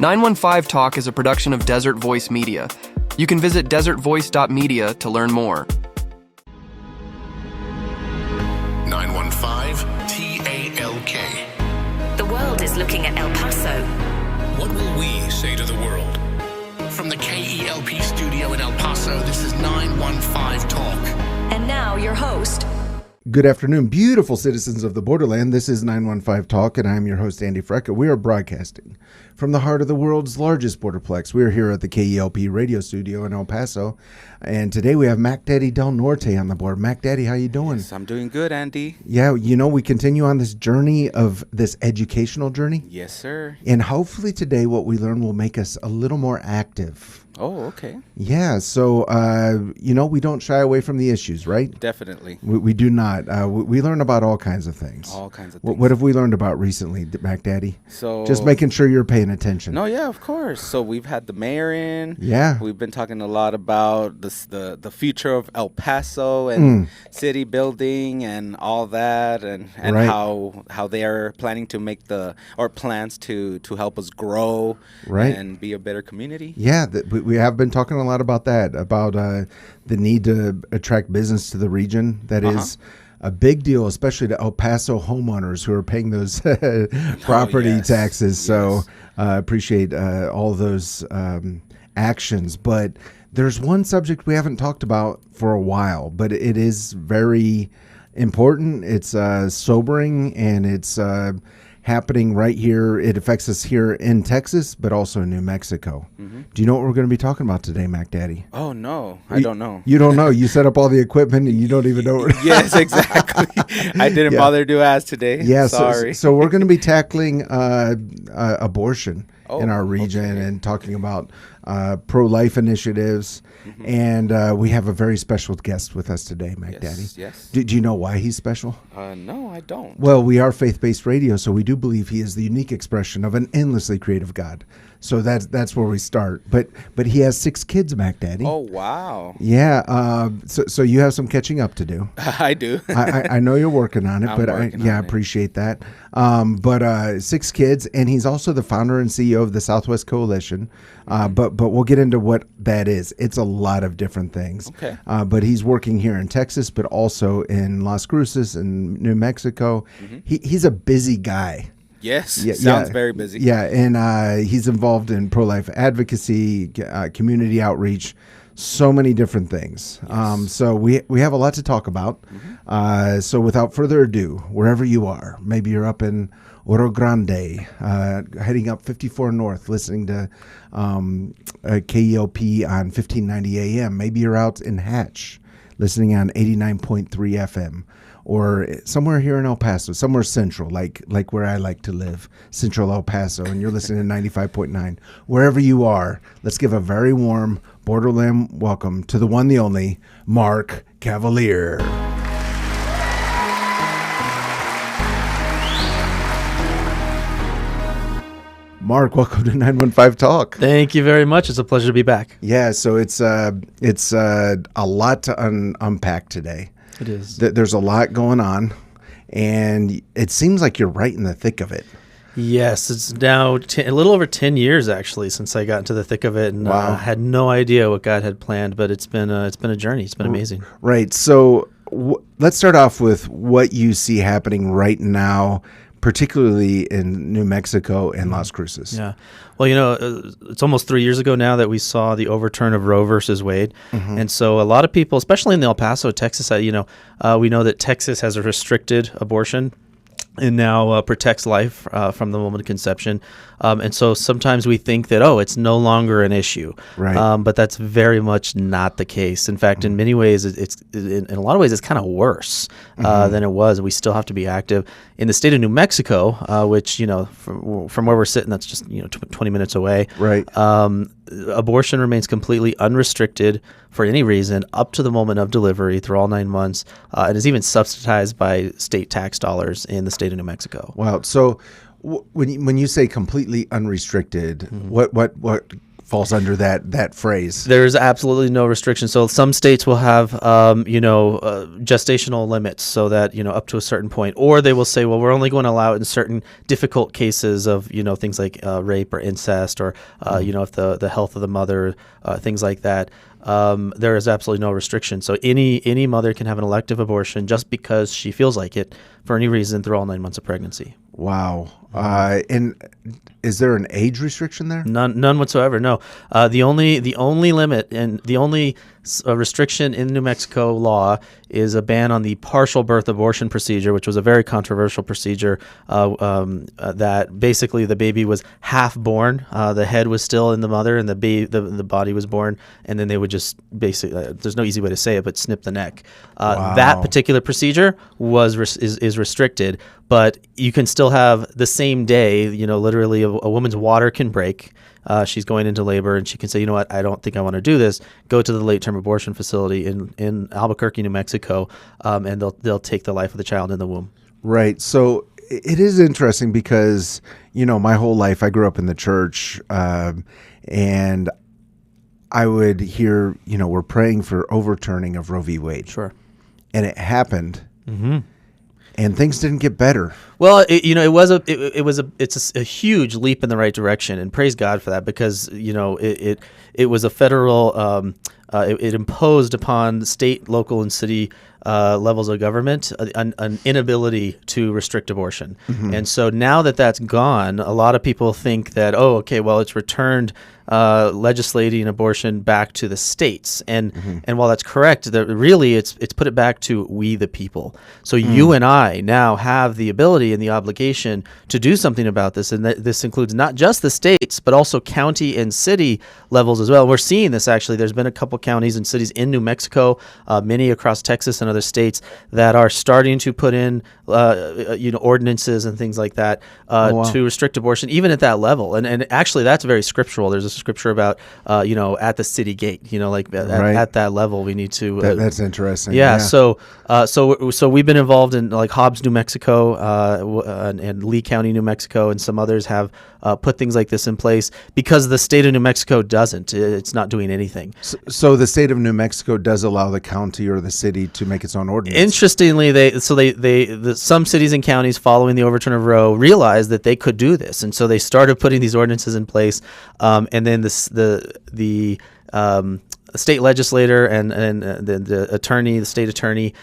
915 Talk is a production of Desert Voice Media. You can visit desertvoice.media to learn more. 915 TALK. The world is looking at El Paso. What will we say to the world? From the KELP studio in El Paso, this is 915 Talk. And now your host. Good afternoon, beautiful citizens of the borderland. This is 915 Talk, and I'm your host, Andy Frecka. We are broadcasting from the heart of the world's largest borderplex. We are here at the KELP radio studio in El Paso, and today we have Mac Daddy Del Norte on the board. Mac Daddy, how you doing? Yes, I'm doing good, Andy. Yeah, we continue on this journey of this educational journey. Yes, sir. And hopefully today what we learn will make us a little more active. Oh, okay. Yeah, so, we don't shy away from the issues, right? Definitely. We do not. We learn about all kinds of things. All kinds of things. What have we learned about recently, Mac Daddy? So just making sure you're paying attention. No, yeah, of course. So we've had the mayor in. Yeah. We've been talking a lot about the future of El Paso and city building and all that, and right. how they are planning to make plans to help us grow right. and be a better community. Yeah, we have been talking a lot about that, about the need to attract business to the region. That is a big deal, especially to El Paso homeowners who are paying those property taxes. So appreciate all those actions. But there's one subject we haven't talked about for a while, but it is very important. It's sobering, and it's happening right here. It affects us here in Texas, but also in New Mexico. Mm-hmm. Do you know what we're going to be talking about today, Mac Daddy? Oh, no. I don't know. You don't know. You set up all the equipment, and you don't even know. Yes, exactly. I didn't bother to ask today. Yeah, sorry. So we're going to be tackling abortion in our region and talking about pro-life initiatives. Mm-hmm. And we have a very special guest with us today, Mac Daddy. Yes. Do you know why he's special? No, I don't. Well, we are faith-based radio, so we do believe he is the unique expression of an endlessly creative God. So that's where we start. But he has 6 kids, Mac Daddy. Oh, wow. Yeah. So you have some catching up to do. I do. I know you're working on it, I appreciate that. But 6 kids, and he's also the founder and CEO of the Southwest Coalition. But we'll get into what that is. It's a lot of different things. Okay. But he's working here in Texas, but also in Las Cruces and New Mexico. Mm-hmm. He's a busy guy. Yes, sounds very busy. Yeah, and he's involved in pro-life advocacy, community outreach, so many different things. Yes. So we have a lot to talk about. Mm-hmm. So without further ado, wherever you are, maybe you're up in Oro Grande, heading up 54 North, listening to KELP on 1590 AM. Maybe you're out in Hatch, listening on 89.3 FM. Or somewhere here in El Paso, somewhere central, like where I like to live, central El Paso, and you're listening to 95.9. Wherever you are, let's give a very warm Borderland welcome to the one, the only, Mark Cavaliere. Mark, welcome to 915 Talk. Thank you very much. It's a pleasure to be back. Yeah, so it's a lot to unpack today. It is. There's a lot going on, and it seems like you're right in the thick of it. Yes, it's now a little over 10 years, actually, since I got into the thick of it, and had no idea what God had planned, but it's been a journey. It's been amazing. Right. So let's start off with what you see happening right now, particularly in New Mexico and Las Cruces. Yeah. Well, it's almost 3 years ago now that we saw the overturn of Roe versus Wade. Mm-hmm. And so a lot of people, especially in the El Paso, Texas, we know that Texas has a restricted abortion and now protects life from the moment of conception. And so sometimes we think that, it's no longer an issue. Right. But that's very much not the case. In fact, in many ways, in a lot of ways, it's kind of worse than it was. We still have to be active. In the state of New Mexico, which, from where we're sitting, that's just, 20 minutes away. Right. Abortion remains completely unrestricted for any reason up to the moment of delivery through all 9 months, and is even subsidized by state tax dollars in the state of New Mexico. Wow. So when you say completely unrestricted, what falls under that phrase. There's absolutely no restriction. So some states will have, gestational limits, so that up to a certain point, or they will say, well, we're only going to allow it in certain difficult cases of things like rape or incest, or if the health of the mother, things like that. There is absolutely no restriction. So any mother can have an elective abortion just because she feels like it for any reason through all 9 months of pregnancy. Wow. And is there an age restriction there? None whatsoever. No. The only limit and the only restriction in New Mexico law is a ban on the partial birth abortion procedure, which was a very controversial procedure. That basically the baby was half born, the head was still in the mother, and the body was born, and then they would just basically there's no easy way to say it, but snip the neck. Wow. That particular procedure is restricted, but you can still have the same day. Literally a woman's water can break. She's going into labor, and she can say, you know what, I don't think I want to do this. Go to the late-term abortion facility in Albuquerque, New Mexico, and they'll take the life of the child in the womb. Right. So it is interesting because, my whole life I grew up in the church, and I would hear, we're praying for overturning of Roe v. Wade. Sure. And it happened. Mm-hmm. And things didn't get better. Well, it's a huge leap in the right direction, and praise God for that, because it was a federal it imposed upon state, local, and city levels of government an inability to restrict abortion. Mm-hmm. And so now that that's gone, a lot of people think that, it's returned legislating abortion back to the states. And while that's correct, that really it's put it back to we the people. So you and I now have the ability and the obligation to do something about this. And this includes not just the states, but also county and city levels as well. We're seeing this actually. There's been a couple counties and cities in New Mexico, many across Texas and other states that are starting to put in ordinances and things like that to restrict abortion, even at that level. And actually that's very scriptural. There's a scripture about at the city gate, at that level we need to that's interesting. So we've been involved in like Hobbs, New Mexico, and Lee County, New Mexico, and some others have put things like this in place because the state of New Mexico doesn't. It's not doing anything. So the state of New Mexico does allow the county or the city to make its own ordinance. Interestingly, some cities and counties following the overturn of Roe realized that they could do this, and so they started putting these ordinances in place. And then the state legislator and the state attorney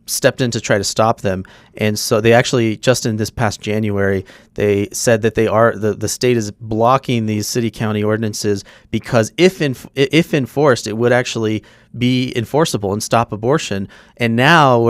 stepped in to try to stop them. And so they actually, just in this past January, they said that the state is blocking these city county ordinances because if enforced, it would actually be enforceable and stop abortion. And now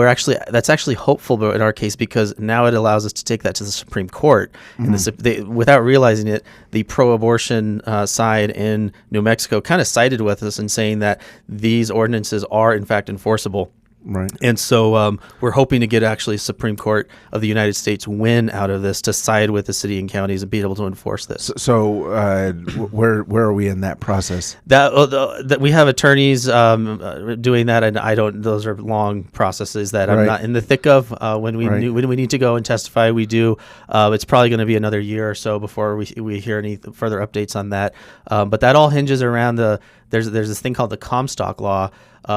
that's actually hopeful in our case, because now it allows us to take that to the Supreme Court. Mm-hmm. And without realizing it, the pro-abortion side in New Mexico kind of sided with us in saying that these ordinances are in fact enforceable. Right. And so we're hoping to get actually a Supreme Court of the United States win out of this to side with the city and counties and be able to enforce this. So where are we in that process? That we have attorneys doing that, and those are long processes that I'm not in the thick of. When we need to go and testify, we do. It's probably going to be another year or so before we hear any further updates on that. But that all hinges around there's this thing called the Comstock Law,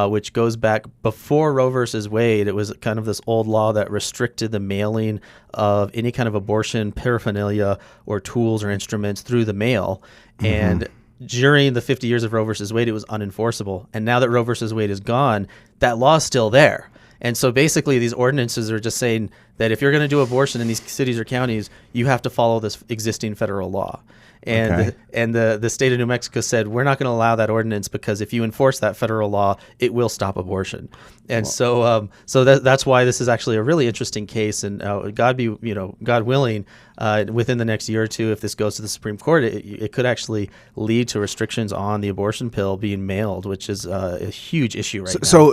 which goes back before Roe versus Wade. It was kind of this old law that restricted the mailing of any kind of abortion paraphernalia or tools or instruments through the mail. Mm-hmm. And during the 50 years of Roe versus Wade, it was unenforceable. And now that Roe versus Wade is gone, that law is still there. And so basically these ordinances are just saying that if you're going to do abortion in these cities or counties, you have to follow this existing federal law. And the state of New Mexico said, we're not going to allow that ordinance because if you enforce that federal law, it will stop abortion. And so that's why this is actually a really interesting case. And God willing, within the next year or two, if this goes to the Supreme Court, it could actually lead to restrictions on the abortion pill being mailed, which is a huge issue right now. So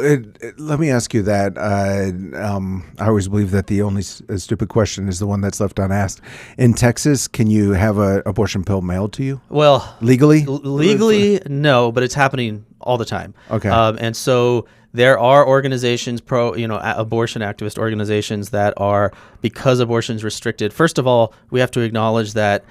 let me ask you that. I always believe that the only stupid question is the one that's left unasked. In Texas, can you have an abortion pill mailed to you? Well, legally, no, but it's happening all the time. Okay. And so there are organizations, abortion activist organizations that are, because abortion is restricted. First of all, we have to acknowledge that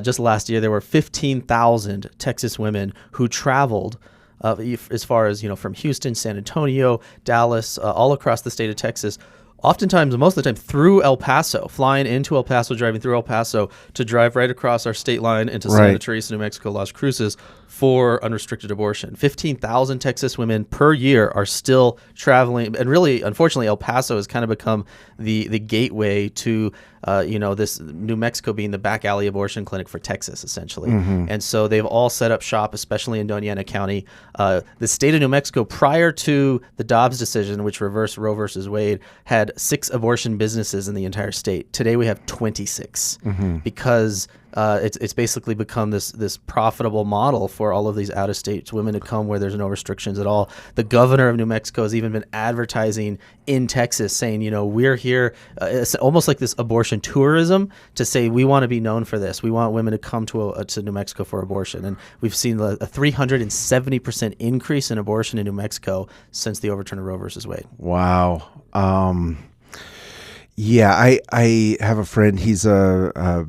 just last year there were 15,000 Texas women who traveled as far as, from Houston, San Antonio, Dallas, all across the state of Texas, oftentimes, most of the time, through El Paso, flying into El Paso, driving through El Paso to drive right across our state line into Santa Teresa, New Mexico, Las Cruces for unrestricted abortion. 15,000 Texas women per year are still traveling. And really, unfortunately, El Paso has kind of become the gateway to, this New Mexico being the back alley abortion clinic for Texas, essentially. And so they've all set up shop, especially in Doña Ana County. The state of New Mexico, prior to the Dobbs decision, which reversed Roe versus Wade, had 6 abortion businesses in the entire state. Today we have 26 because it's basically become this profitable model for all of these out-of-state women to come where there's no restrictions at all. The governor of New Mexico has even been advertising in Texas saying, we're here, it's almost like this abortion tourism, to say we want to be known for this. We want women to come to New Mexico for abortion. And we've seen a 370% increase in abortion in New Mexico since the overturn of Roe versus Wade. Wow. Yeah, I have a friend. He's a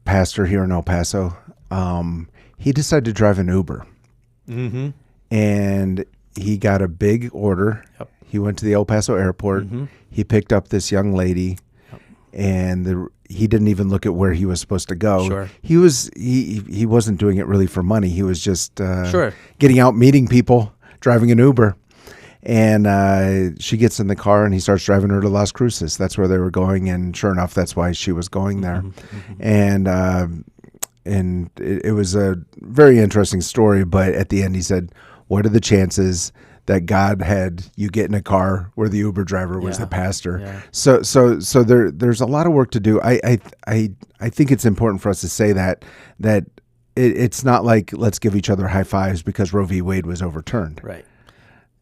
pastor here in El Paso. He decided to drive an Uber, and he got a big order. Yep. He went to the El Paso airport. He picked up this young lady, and he didn't even look at where he was supposed to go. Sure. He wasn't doing it really for money. He was just Sure. getting out, meeting people, driving an Uber. And she gets in the car, and he starts driving her to Las Cruces. That's where they were going, and sure enough, that's why she was going there. And it was a very interesting story. But at the end, he said, "What are the chances that God had you get in a car where the Uber driver was the pastor?" Yeah. So there's a lot of work to do. I think it's important for us to say that it's not like let's give each other high fives because Roe v. Wade was overturned. Right.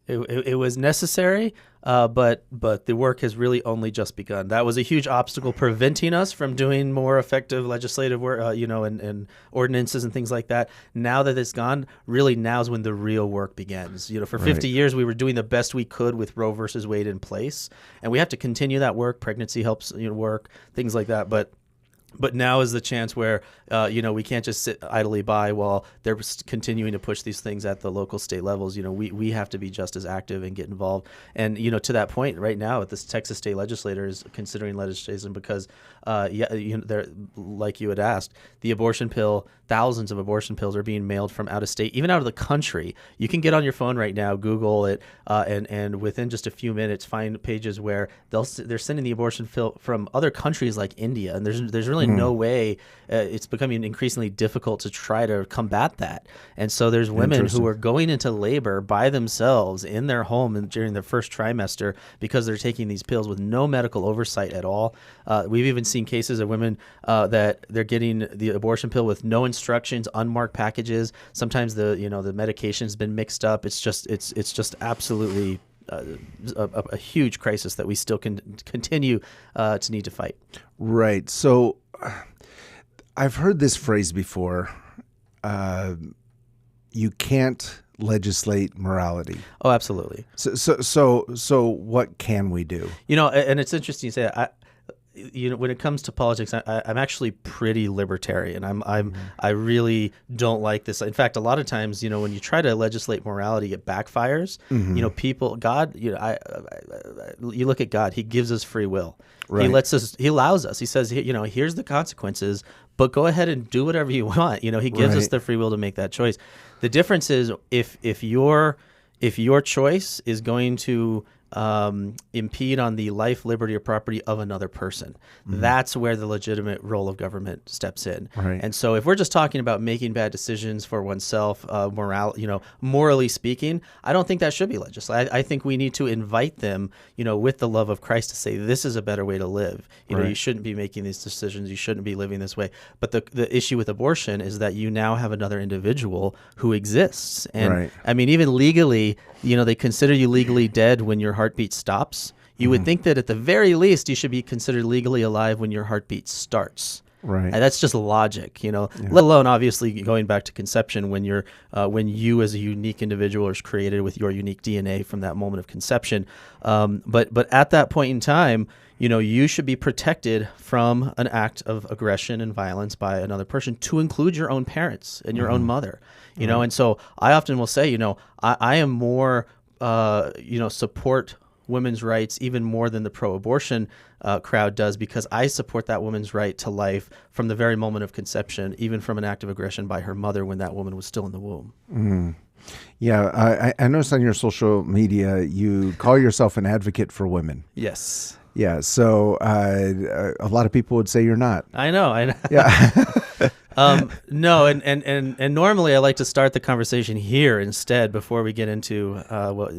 It was necessary, but the work has really only just begun. That was a huge obstacle preventing us from doing more effective legislative work, and ordinances and things like that. Now that it's gone, really now's when the real work begins. For 50 years, we were doing the best we could with Roe versus Wade in place, and we have to continue that work. Pregnancy helps, work, things like that, But now is the chance where, we can't just sit idly by while they're continuing to push these things at the local, state levels. We have to be just as active and get involved. And, to that point, right now, this Texas state legislator is considering legislation because, they're, like you had asked, the abortion pill, thousands of abortion pills are being mailed from out of state, even out of the country. You can get on your phone right now, Google it, and within just a few minutes, find pages where they're sending the abortion pill from other countries like India. And there's really no way. It's becoming increasingly difficult to try to combat that. And so there's women who are going into labor by themselves in their home during their first trimester because they're taking these pills with no medical oversight at all. We've even seen cases of women that they're getting the abortion pill with no instructions, unmarked packages. Sometimes the medication's been mixed up. It's just absolutely a huge crisis that we still can continue to need to fight. Right. So I've heard this phrase before. You can't legislate morality. Oh, absolutely. So what can we do? And it's interesting you say that. When it comes to politics, I'm actually pretty libertarian. I really don't like this. In fact, a lot of times, when you try to legislate morality, it backfires. God, you look at God, he gives us free will. Right. He allows us. He says, here's the consequences, but go ahead and do whatever you want. He gives us the free will to make that choice. The difference is if your choice is going to impede on the life, liberty, or property of another person. That's where the legitimate role of government steps in. Right. And so if we're just talking about making bad decisions for oneself, morally speaking, I don't think that should be legislated. I think we need to invite them, with the love of Christ to say, this is a better way to live. You shouldn't be making these decisions. You shouldn't be living this way. But the issue with abortion is that you now have another individual who exists. And I mean, even legally, they consider you legally dead when your heartbeat stops. You would think that at the very least you should be considered legally alive when your heartbeat starts. Right. And that's just logic, let alone obviously going back to conception when you're when you as a unique individual is created with your unique DNA from that moment of conception. But at that point in time, you should be protected from an act of aggression and violence by another person, to include your own parents and your own mother, and so I often will say, I am more, support women's rights even more than the pro-abortion crowd does, because I support that woman's right to life from the very moment of conception, even from an act of aggression by her mother when that woman was still in the womb. Mm. Yeah, I noticed on your social media you call yourself an advocate for women. Yes. Yeah, so a lot of people would say you're not. I know. Yeah. No, and normally I like to start the conversation here instead before we get into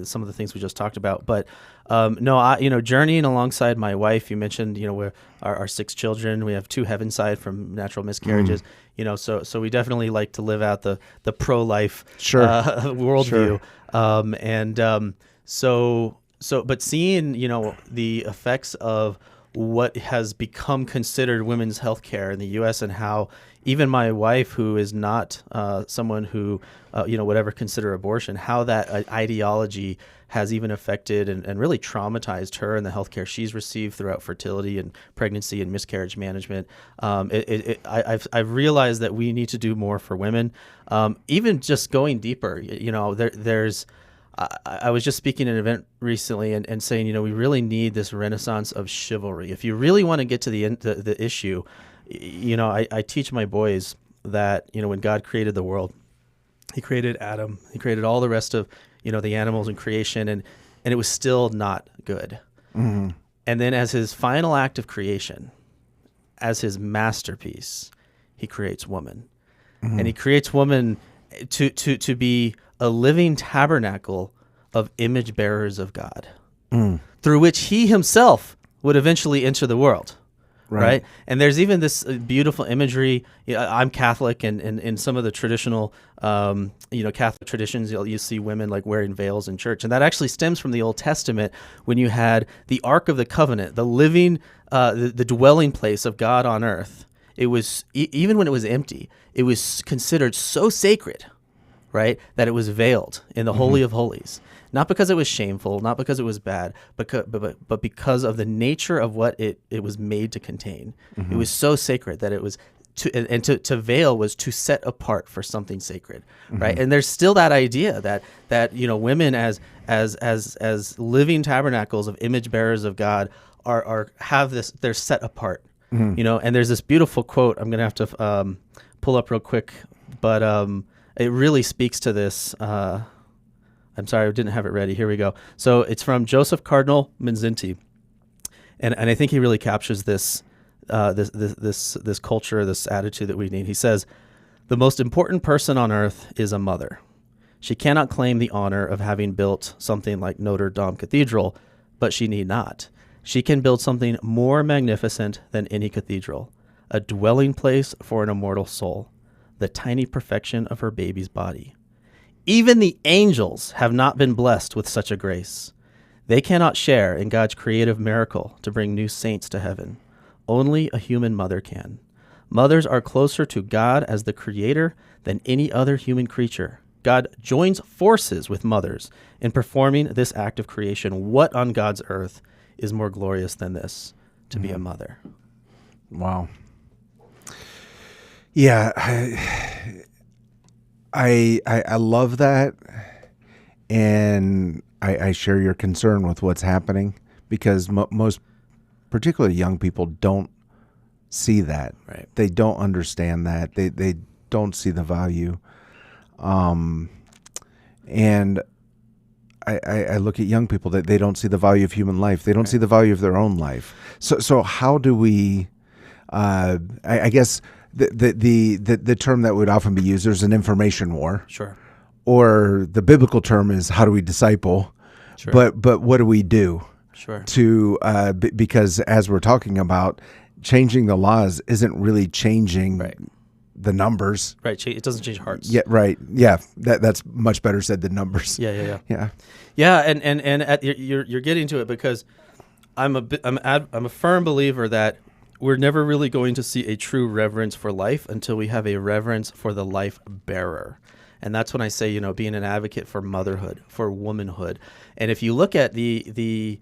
some of the things we just talked about. But no, journeying alongside my wife. You mentioned, we're our 6 children. We have 2 heavenside from natural miscarriages. So we definitely like to live out the pro-life worldview. Sure. But seeing, the effects of what has become considered women's health care in the U.S. and how even my wife, who is not someone who, would ever consider abortion, how that ideology has even affected and really traumatized her and the health care she's received throughout fertility and pregnancy and miscarriage management. I've realized that we need to do more for women, even just going deeper. There's I was just speaking at an event recently and saying, we really need this renaissance of chivalry. If you really want to get to the issue, I teach my boys that, when God created the world, he created Adam, he created all the rest of, the animals in creation, and it was still not good. Mm-hmm. And then as his final act of creation, as his masterpiece, he creates woman. Mm-hmm. And he creates woman to be a living tabernacle of image bearers of God, through which he himself would eventually enter the world. Right. And there's even this beautiful imagery. I'm Catholic, and in some of the traditional, Catholic traditions, you see women like wearing veils in church. And that actually stems from the Old Testament, when you had the Ark of the Covenant, the living, the dwelling place of God on earth. It was, even when it was empty, it was considered so sacred, right, that it was veiled in the Holy of Holies. Not because it was shameful, not because it was bad, but because of the nature of what it was made to contain. Mm-hmm. It was so sacred that it was to veil was to set apart for something sacred, right? And there's still that idea that women as living tabernacles of image bearers of God have this, they're set apart, and there's this beautiful quote I'm gonna have to pull up real quick, but it really speaks to this. I'm sorry, I didn't have it ready. Here we go. So it's from Joseph Cardinal Minzinti, and I think he really captures this culture, this attitude that we need. He says, "The most important person on earth is a mother. She cannot claim the honor of having built something like Notre Dame Cathedral, but she need not. She can build something more magnificent than any cathedral, a dwelling place for an immortal soul, the tiny perfection of her baby's body. Even the angels have not been blessed with such a grace. They cannot share in God's creative miracle to bring new saints to heaven. Only a human mother can. Mothers are closer to God as the creator than any other human creature. God joins forces with mothers in performing this act of creation. What on God's earth is more glorious than this, to be a mother?" Wow. Yeah, I love that, and I share your concern with what's happening, because most, particularly young people, don't see that. Right. They don't understand that. They don't see the value. And I look at young people that they don't see the value of human life. They don't see the value of their own life. So how do we? I guess the term that would often be used, there's an information war. Sure. Or the biblical term is, how do we disciple? Sure. But what do we do? Sure. To because as we're talking about, changing the laws isn't really changing the numbers. Right. It doesn't change hearts. Yeah. Right. Yeah. That's much better said than numbers. Yeah. Yeah. And you're getting to it, because I'm a firm believer that we're never really going to see a true reverence for life until we have a reverence for the life bearer. And that's when I say, being an advocate for motherhood, for womanhood. And if you look at there's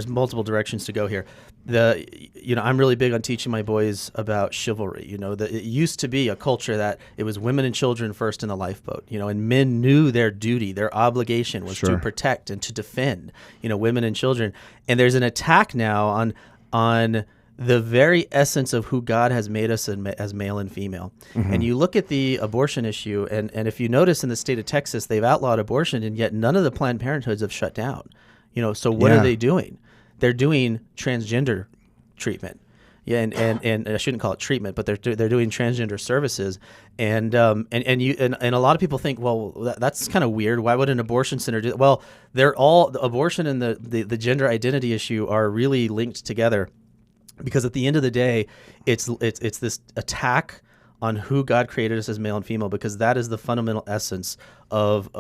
multiple directions to go here. I'm really big on teaching my boys about chivalry. It used to be a culture that it was women and children first in the lifeboat, and men knew their duty, their obligation was to protect and to defend, women and children. And there's an attack now on the very essence of who God has made us as male and female. And you look at the abortion issue, and if you notice in the state of Texas, they've outlawed abortion, and yet none of the Planned Parenthoods have shut down. So what are they doing? They're doing transgender treatment. Yeah, and I shouldn't call it treatment, but they're doing transgender services, and a lot of people think, well, that's kind of weird. Why would an abortion center do that? Well, they're all the abortion and the gender identity issue are really linked together. Because at the end of the day, it's this attack on who God created us as male and female, because that is the fundamental essence of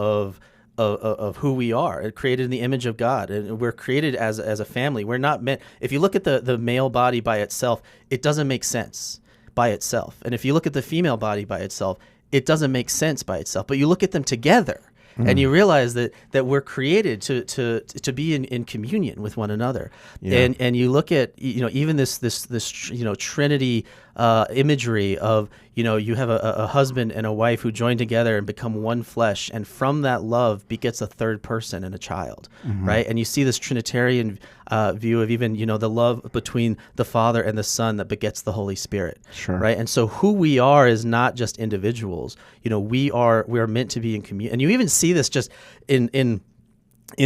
who we are. It created in the image of God, and we're created as a family. We're not meant. If you look at the male body by itself, it doesn't make sense by itself. And if you look at the female body by itself, it doesn't make sense by itself. But you look at them together, and you realize that we're created to be in communion with one another. Yeah. And you look at even this Trinity imagery of you have a husband and a wife who join together and become one flesh, and from that love begets a third person and a child, right? And you see this Trinitarian view of even the love between the Father and the Son that begets the Holy Spirit, right? And so who we are is not just individuals. We are meant to be in community, and you even see this just in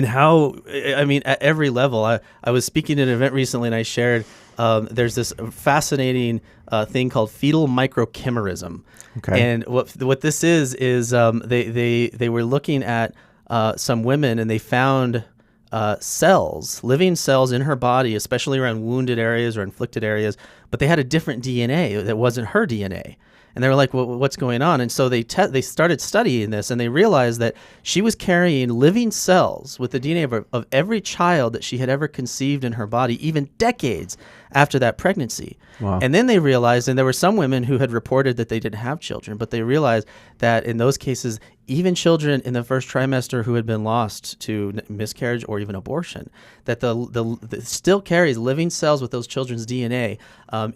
how, at every level. I was speaking at an event recently, and I shared there's this fascinating thing called fetal microchimerism. Okay. And what this is they were looking at some women, and they found living cells in her body, especially around wounded areas or inflicted areas, but they had a different DNA that wasn't her DNA. And they were like, well, what's going on? And so they started studying this, and they realized that she was carrying living cells with the DNA of every child that she had ever conceived in her body, even decades after that pregnancy. Wow. And then they realized, and there were some women who had reported that they didn't have children, but they realized that in those cases, even children in the first trimester who had been lost to miscarriage or even abortion, that the still carries living cells with those children's DNA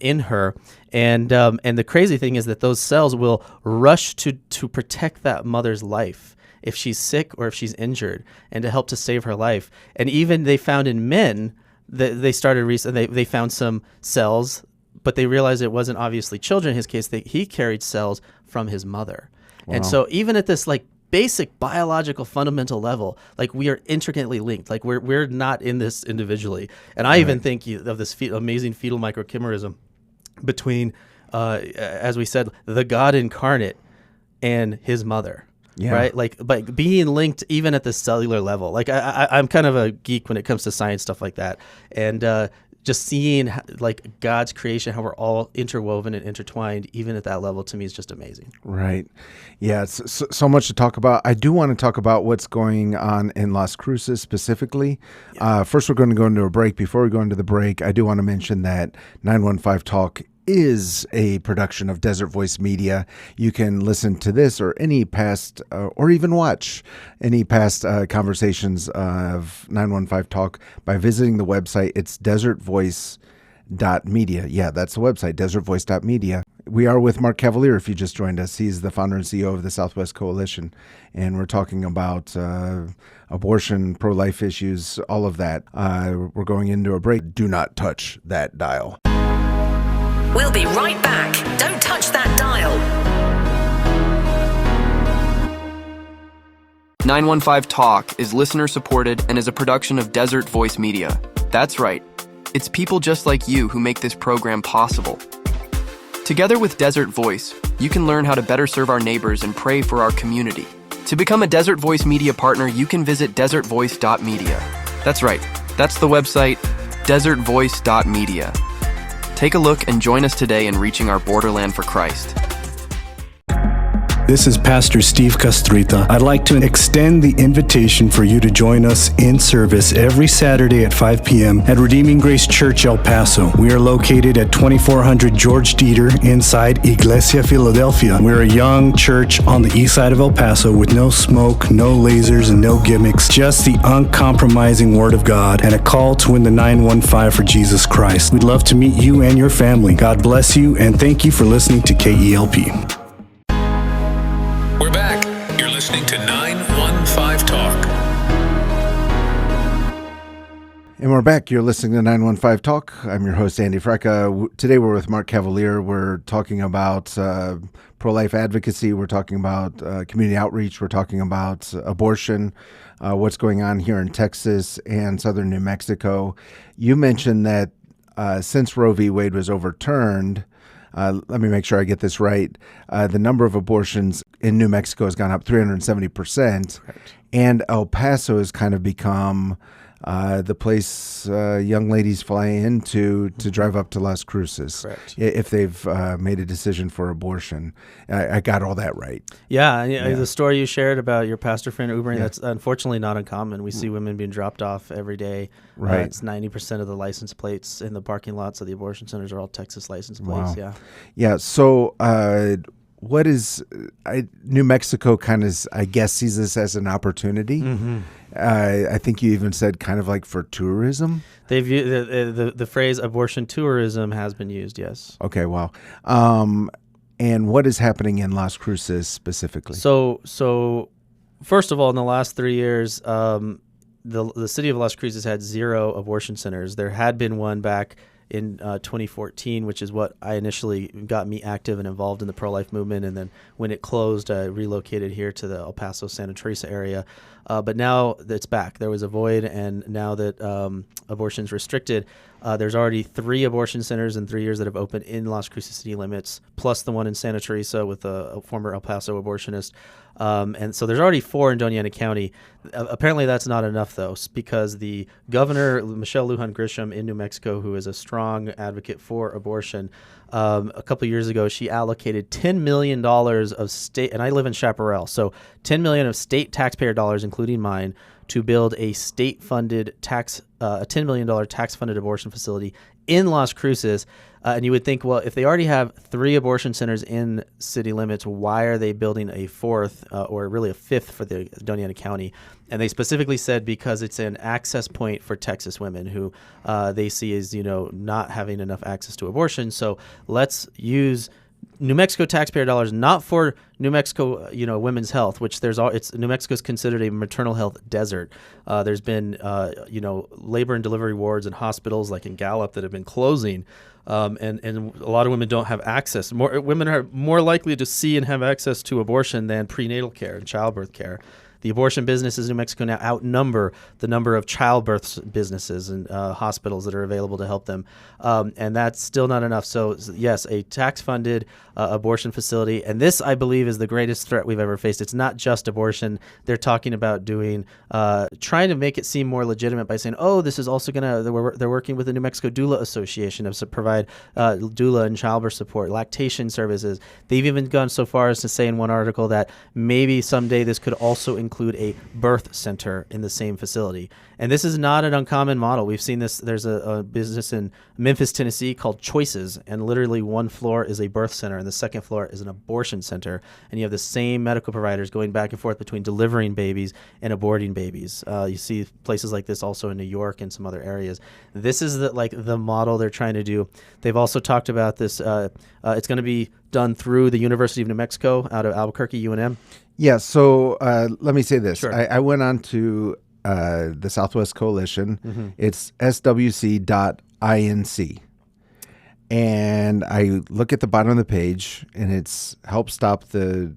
in her. And the crazy thing is that those cells will rush to protect that mother's life if she's sick or if she's injured, and to help to save her life. And even they found in men, they found some cells, but they realized it wasn't obviously children. In his case, he carried cells from his mother. Wow. And so even at this basic biological fundamental level, we are intricately linked. We're not in this individually. And I even think of this amazing fetal microchimerism between, as we said, the God incarnate and his mother. Yeah. Right? But being linked even at the cellular level. I'm kind of a geek when it comes to science stuff like that. And just seeing God's creation, how we're all interwoven and intertwined, even at that level, to me is just amazing. Right. Yeah, it's so much to talk about. I do want to talk about what's going on in Las Cruces specifically. Yeah. First, we're going to go into a break. Before we go into the break, I do want to mention that 915 Talk is a production of Desert Voice Media. You can listen to this or any past or even watch any past conversations of 915 Talk by visiting the website. It's desertvoice.media. Yeah, that's the website, desertvoice.media. We are with Mark Cavaliere, if you just joined us. He's the founder and CEO of the Southwest Coalition, and we're talking about abortion, pro-life issues, all of that. We're going into a break. Do not touch that dial. We'll be right back. Don't touch that dial. 915 Talk is listener supported and is a production of Desert Voice Media. That's right. It's people just like you who make this program possible. Together with Desert Voice, you can learn how to better serve our neighbors and pray for our community. To become a Desert Voice Media partner, you can visit desertvoice.media. That's right. That's the website, desertvoice.media. Take a look and join us today in reaching our borderland for Christ. This is Pastor Steve Castrita. I'd like to extend the invitation for you to join us in service every Saturday at 5 p.m. at Redeeming Grace Church, El Paso. We are located at 2400 George Dieter inside Iglesia Philadelphia. We're a young church on the east side of El Paso with no smoke, no lasers, and no gimmicks, just the uncompromising Word of God and a call to win the 915 for Jesus Christ. We'd love to meet you and your family. God bless you, and thank you for listening to KELP. We're back. You're listening to 915 Talk. And we're back. You're listening to 915 Talk. I'm your host, Andy Frecka. Today we're with Mark Cavaliere. We're talking about pro-life advocacy. We're talking about community outreach. We're talking about abortion, what's going on here in Texas and southern New Mexico. You mentioned that since Roe v. Wade was overturned, let me make sure I get this right. The number of abortions in New Mexico has gone up 370%. Correct. And El Paso has kind of become the place young ladies fly into to drive up to Las Cruces. Correct. If they've made a decision for abortion. I got all that right. Yeah. The story you shared about your pastor friend Ubering, that's unfortunately not uncommon. We see women being dropped off every day. Right. It's 90% of the license plates in the parking lots of the abortion centers are all Texas license plates. Wow. Yeah. So what is New Mexico kind of, I guess, sees this as an opportunity? Mm-hmm. I think you even said kind of like for tourism. They've the phrase abortion tourism has been used. Yes. Okay. Wow. And what is happening in Las Cruces specifically? So first of all, in the last 3 years, the city of Las Cruces had 0 abortion centers. There had been one back in 2014, which is what I initially got me active and involved in the pro-life movement. And then when it closed, I relocated here to the El Paso, Santa Teresa area. But now it's back. There was a void, and now that abortion's restricted, there's already 3 abortion centers in 3 years that have opened in Las Cruces city limits, plus the one in Santa Teresa with a former El Paso abortionist. And so there's already 4 in Doña Ana County. Apparently that's not enough, though, because the governor, Michelle Lujan Grisham in New Mexico, who is a strong advocate for abortion, a couple of years ago, she allocated $10 million of state, and I live in Chaparral, so $10 million of state taxpayer dollars, including mine, to build a state-funded a $10 million tax-funded abortion facility in Las Cruces. And you would think, well, if they already have 3 abortion centers in city limits, why are they building a 4th or really a 5th for the Doña Ana County? And they specifically said because it's an access point for Texas women who they see as, not having enough access to abortion. So let's use New Mexico taxpayer dollars, not for New Mexico, women's health, which New Mexico is considered a maternal health desert. There's been, labor and delivery wards and hospitals like in Gallup that have been closing. And a lot of women don't have access. Women are more likely to see and have access to abortion than prenatal care and childbirth care. The abortion businesses in New Mexico now outnumber the number of childbirth businesses and hospitals that are available to help them. And that's still not enough. So, yes, a tax-funded abortion facility. And this, I believe, is the greatest threat we've ever faced. It's not just abortion. They're talking about trying to make it seem more legitimate by saying, this is also going to, they're working with the New Mexico Doula Association to provide doula and childbirth support, lactation services. They've even gone so far as to say in one article that maybe someday this could also include a birth center in the same facility. And this is not an uncommon model. We've seen this. There's a business in Memphis, Tennessee called Choices, and literally one floor is a birth center and the second floor is an abortion center. And you have the same medical providers going back and forth between delivering babies and aborting babies. You see places like this also in New York and some other areas. This is the model they're trying to do. They've also talked about this. It's going to be done through the University of New Mexico out of Albuquerque, UNM. Yeah, so let me say this. Sure. I went on to the Southwest Coalition. Mm-hmm. It's swc.inc. And I look at the bottom of the page, and it's help stop the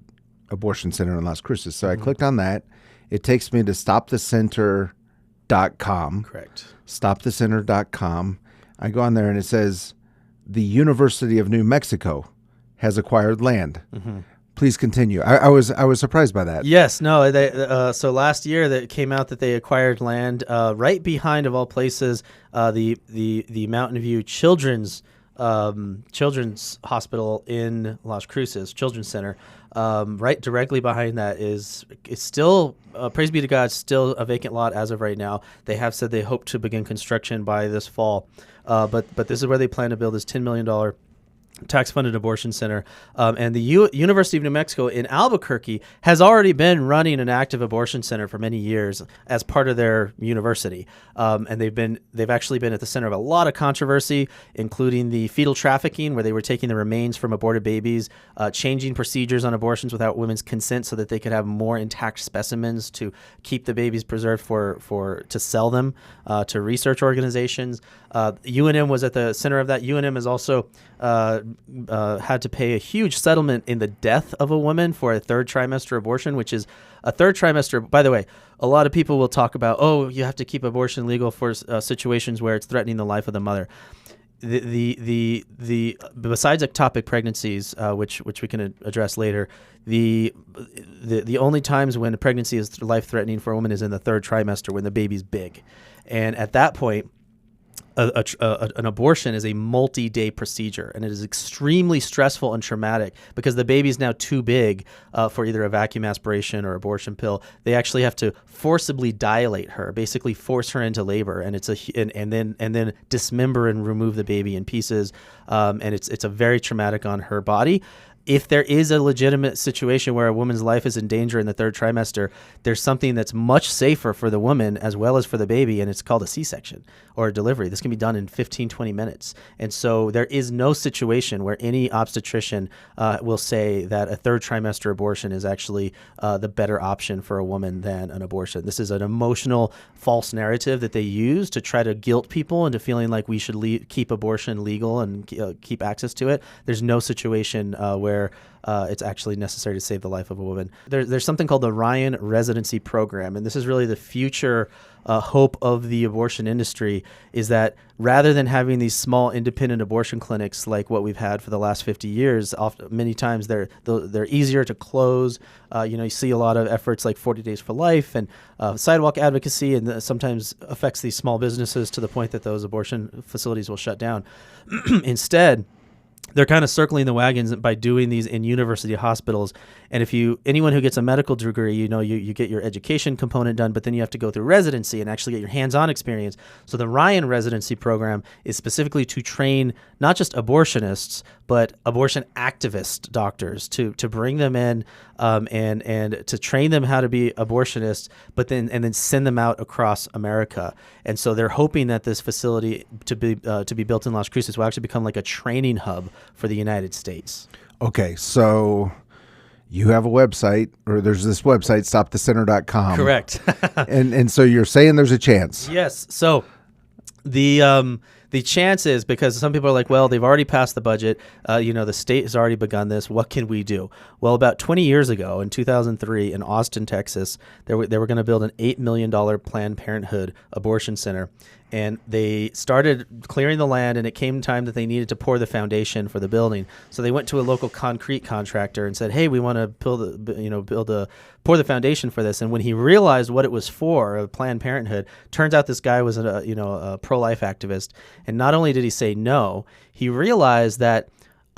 abortion center in Las Cruces. So I clicked on that. It takes me to stopthecenter.com. Correct. Stopthecenter.com. I go on there, and it says, the University of New Mexico has acquired land. Mm-hmm. Please continue. I was surprised by that. Yes, no. So last year that came out that they acquired land right behind, of all places, the Mountain View Children's children's hospital in Las Cruces, Children's Center. Right directly behind that is still, praise be to God, still a vacant lot as of right now. They have said they hope to begin construction by this fall. But this is where they plan to build this $10 million tax-funded abortion center. And the University of New Mexico in Albuquerque has already been running an active abortion center for many years as part of their university. And they've actually been at the center of a lot of controversy, including the fetal trafficking, where they were taking the remains from aborted babies, changing procedures on abortions without women's consent so that they could have more intact specimens to keep the babies preserved to sell them to research organizations. UNM was at the center of that. UNM has also had to pay a huge settlement in the death of a woman for a third trimester abortion, which is a third trimester. By the way, a lot of people will talk about, you have to keep abortion legal for situations where it's threatening the life of the mother. The besides ectopic pregnancies, which we can address later, the only times when a pregnancy is life threatening for a woman is in the third trimester when the baby's big, and at that point, an abortion is a multi-day procedure, and it is extremely stressful and traumatic because the baby's now too big for either a vacuum aspiration or abortion pill. They actually have to forcibly dilate her, basically force her into labor, and and then dismember and remove the baby in pieces, and it's a very traumatic on her body. If there is a legitimate situation where a woman's life is in danger in the third trimester, there's something that's much safer for the woman as well as for the baby, and it's called a C-section or a delivery. This can be done in 15, 20 minutes. And so there is no situation where any obstetrician will say that a third trimester abortion is actually the better option for a woman than an abortion. This is an emotional false narrative that they use to try to guilt people into feeling like we should keep abortion legal and keep access to it. There's no situation where it's actually necessary to save the life of a woman. There's something called the Ryan Residency Program, and this is really the future hope of the abortion industry, is that rather than having these small independent abortion clinics like what we've had for the last 50 years, many times they're easier to close. You see a lot of efforts like 40 Days for Life and sidewalk advocacy, and sometimes affects these small businesses to the point that those abortion facilities will shut down. Instead, they're kind of circling the wagons by doing these in university hospitals. And anyone who gets a medical degree, you get your education component done, but then you have to go through residency and actually get your hands-on experience. So the Ryan Residency Program is specifically to train not just abortionists, but abortion activist doctors to bring them in and to train them how to be abortionists, but then send them out across America. And so they're hoping that this facility to be built in Las Cruces will actually become like a training hub for the United States. Okay, so you have a website, or there's this website, stopthecenter.com. Correct. and so you're saying there's a chance. Yes. So the chance is, because some people are like, well, they've already passed the budget. The state has already begun this. What can we do? Well, about 20 years ago, in 2003, in Austin, Texas, they were going to build an $8 million Planned Parenthood abortion center. And they started clearing the land, and it came time that they needed to pour the foundation for the building. So they went to a local concrete contractor and said, "Hey, we want to pour the foundation for this." And when he realized what it was for, a Planned Parenthood, turns out this guy was a pro-life activist. And not only did he say no, he realized that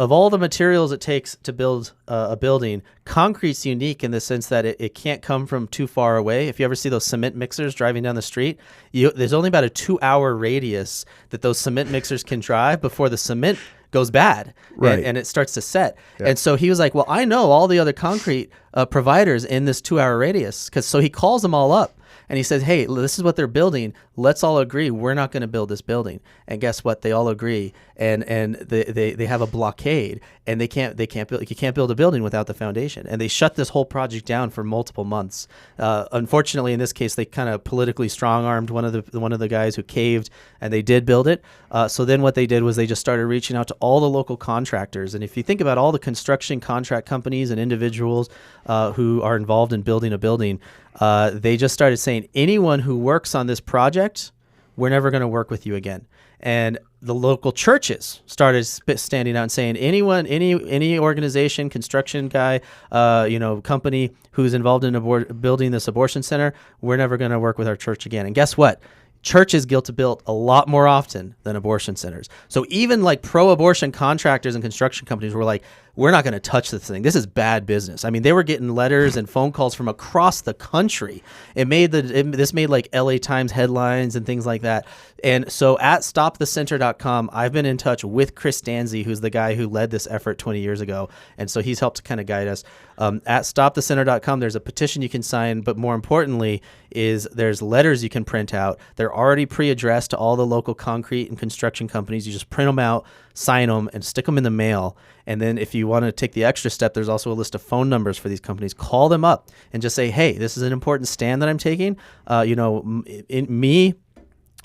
of all the materials it takes to build a building, concrete's unique in the sense that it can't come from too far away. If you ever see those cement mixers driving down the street, there's only about a 2-hour radius that those cement mixers can drive before the cement goes bad, right, and it starts to set. Yeah. And so he was like, well, I know all the other concrete providers in this 2-hour radius. So he calls them all up. And he says, hey, this is what they're building. Let's all agree we're not going to build this building. And guess what? They all agree, and they have a blockade, and you can't build a building without the foundation. And they shut this whole project down for multiple months. Unfortunately, in this case, they kind of politically strong-armed one of the guys who caved, and they did build it. So then what they did was they just started reaching out to all the local contractors. And if you think about all the construction contract companies and individuals who are involved in building a building, they just started saying, anyone who works on this project, we're never going to work with you again. And the local churches started standing out and saying, anyone, any organization, construction guy, company who's involved in building this abortion center, we're never going to work with our church again. And guess what? churches get built a lot more often than abortion centers. So even like pro-abortion contractors and construction companies were like, we're not going to touch this thing. This is bad business. I mean, they were getting letters and phone calls from across the country. This made like LA Times headlines and things like that. And so at stopthecenter.com, I've been in touch with Chris Danzy, who's the guy who led this effort 20 years ago. And so he's helped to kind of guide us. At stopthecenter.com, there's a petition you can sign, but more importantly there's letters you can print out. They're already pre-addressed to all the local concrete and construction companies. You just print them out, sign them, and stick them in the mail. And then if you want to take the extra step, there's also a list of phone numbers for these companies. Call them up and just say, hey, this is an important stand that I'm taking.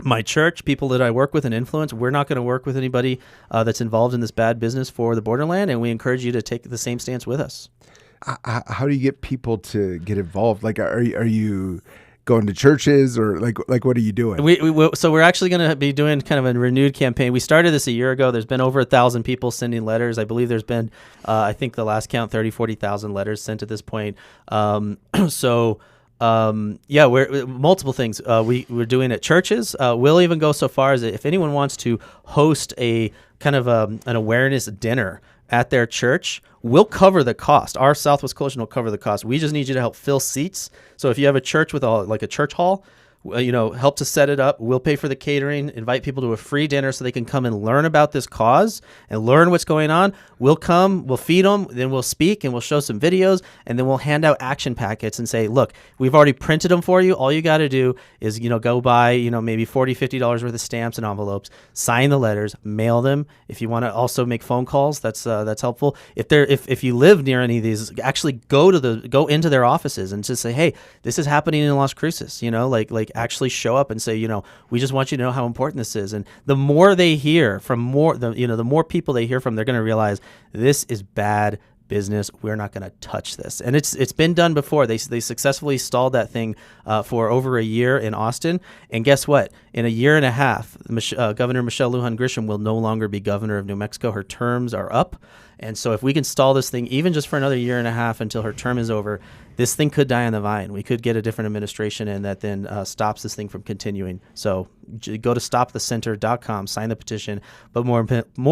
My church, people that I work with and influence, we're not going to work with anybody that's involved in this bad business for the borderland, and we encourage you to take the same stance with us. How do you get people to get involved? Like, are you going to churches, or like what are you doing? So we're actually going to be doing kind of a renewed campaign. We started this a year ago. There's been over 1,000 people sending letters. I believe there's been, I think the last count, 40,000 letters sent at this point. We're multiple things we're doing at churches. We'll even go so far as if anyone wants to host a kind of an awareness dinner at their church, we'll cover the cost. Our Southwest Coalition will cover the cost. We just need you to help fill seats. So if you have a church with a church hall, help to set it up. We'll pay for the catering, invite people to a free dinner so they can come and learn about this cause and learn what's going on. We'll come, we'll feed them, then we'll speak and we'll show some videos, and then we'll hand out action packets and say, look, we've already printed them for you. All you got to do is, go buy, maybe $40, $50 worth of stamps and envelopes, sign the letters, mail them. If you want to also make phone calls, that's helpful. If you live near any of these, actually go into their offices and just say, hey, this is happening in Las Cruces, actually show up and say, we just want you to know how important this is. And the more they hear from the more people they hear from, they're going to realize this is bad business. We're not going to touch this. And it's been done before. They successfully stalled that thing for over a year in Austin. And guess what? In a year and a half, Governor Michelle Lujan Grisham will no longer be governor of New Mexico. Her terms are up. And so if we can stall this thing even just for another year and a half until her term is over, this thing could die on the vine. We could get a different administration in that then stops this thing from continuing. So go to stopthecenter.com, sign the petition, but more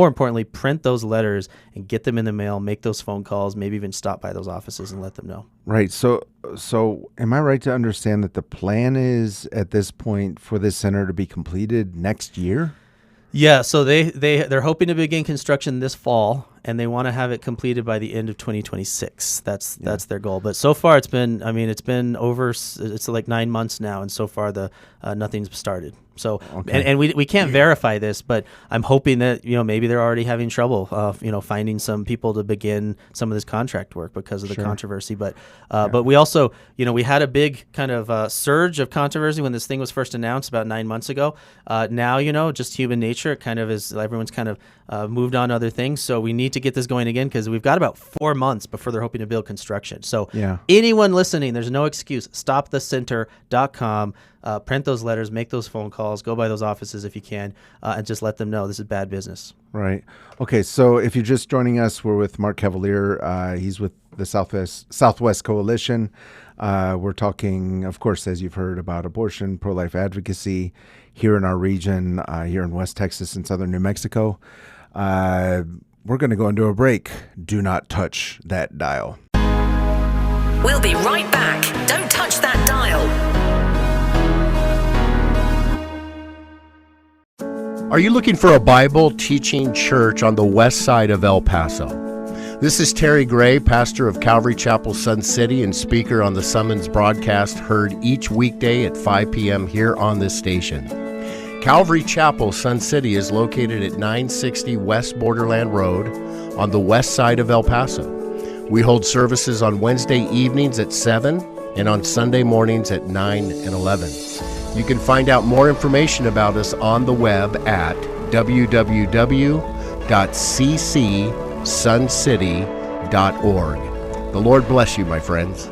importantly, print those letters and get them in the mail, make those phone calls, maybe even stop by those offices and let them know. Right. So am I right to understand that the plan is at this point for this center to be completed next year? Yeah, so they're hoping to begin construction this fall, and they want to have it completed by the end of 2026. That's their goal. But so far, it's been like 9 months now, and so far nothing's started. So, okay. and we can't verify this, but I'm hoping that maybe they're already having trouble finding some people to begin some of this contract work because of the controversy. But but we also we had a big kind of surge of controversy when this thing was first announced about 9 months ago. Now just human nature kind of is, everyone's kind of moved on to other things. So we need to get this going again because we've got about 4 months before they're hoping to build construction. So anyone listening, there's no excuse. Stopthecenter.com. Print those letters, make those phone calls, go by those offices if you can, and just let them know this is bad business. Right. Okay, so if you're just joining us, we're with Mark Cavaliere. He's with the Southwest Coalition. We're talking, of course, as you've heard, about abortion, pro-life advocacy here in our region, here in West Texas and southern New Mexico. We're going to go into a break. Do not touch that dial. We'll be right back. Don't touch that dial. Are you looking for a Bible teaching church on the west side of El Paso? This is Terry Gray, pastor of Calvary Chapel Sun City and speaker on the Summons broadcast heard each weekday at 5 p.m. here on this station. Calvary Chapel Sun City is located at 960 West Borderland Road on the west side of El Paso. We hold services on Wednesday evenings at 7 and on Sunday mornings at 9 and 11. You can find out more information about us on the web at www.ccsuncity.org. The Lord bless you, my friends.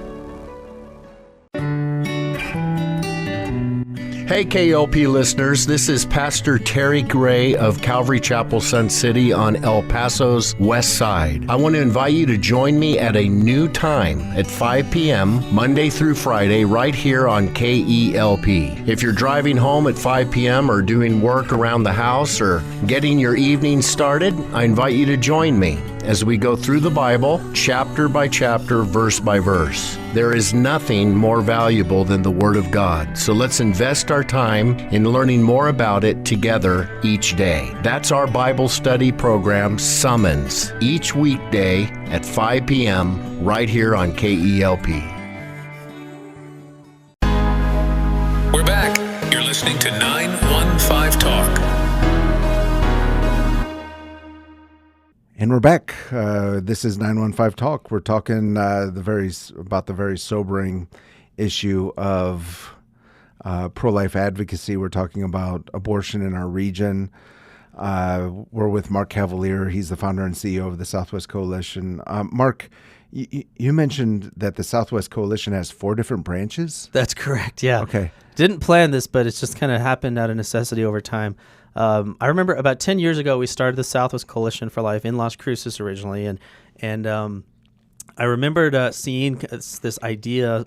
Hey, KLP listeners, this is Pastor Terry Gray of Calvary Chapel Sun City on El Paso's west side. I want to invite you to join me at a new time at 5 p.m. Monday through Friday right here on KELP. If you're driving home at 5 p.m. or doing work around the house or getting your evening started, I invite you to join me as we go through the Bible, chapter by chapter, verse by verse. There is nothing more valuable than the Word of God, so let's invest our time in learning more about it together each day. That's our Bible study program, Summons, each weekday at 5 p.m. right here on KELP. We're back. You're listening to 915 Talk. And we're back. This is 915 Talk. We're talking about the very sobering issue of pro-life advocacy. We're talking about abortion in our region. We're with Mark Cavaliere. He's the founder and CEO of the Southwest Coalition. Mark, you mentioned that the Southwest Coalition has 4 different branches? That's correct, yeah. Okay. Didn't plan this, but it's just kind of happened out of necessity over time. I remember about 10 years ago, we started the Southwest Coalition for Life in Las Cruces originally, and I remembered seeing this idea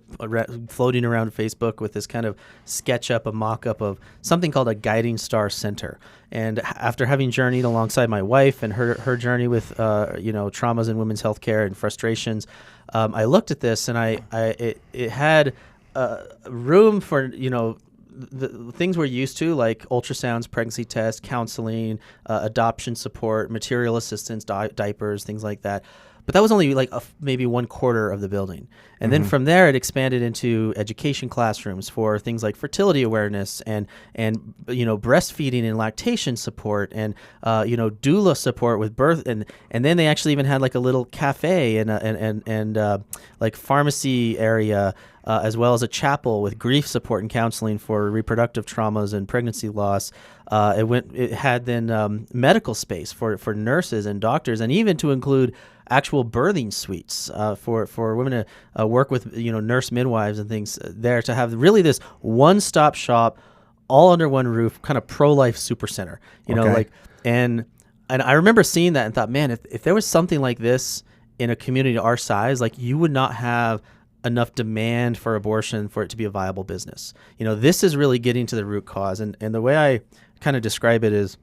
floating around Facebook with this kind of sketch-up, a mock-up of something called a Guiding Star Center. And after having journeyed alongside my wife and her journey with traumas in women's healthcare and frustrations, I looked at this and it had room for the things we're used to, like ultrasounds, pregnancy tests, counseling, adoption support, material assistance, diapers, things like that. But that was only like maybe 1/4 of the building. And then from there, it expanded into education classrooms for things like fertility awareness and breastfeeding and lactation support and doula support with birth. And then they actually even had like a little cafe and like pharmacy area, as well as a chapel with grief support and counseling for reproductive traumas and pregnancy loss. It had then medical space for nurses and doctors, and even to include actual birthing suites for women to work with nurse midwives and things there, to have really this one-stop shop, all under one roof, kind of pro-life super center. And I remember seeing that and thought, man, if there was something like this in a community our size, like, you would not have enough demand for abortion for it to be a viable business. This is really getting to the root cause. And the way I kind of describe it is,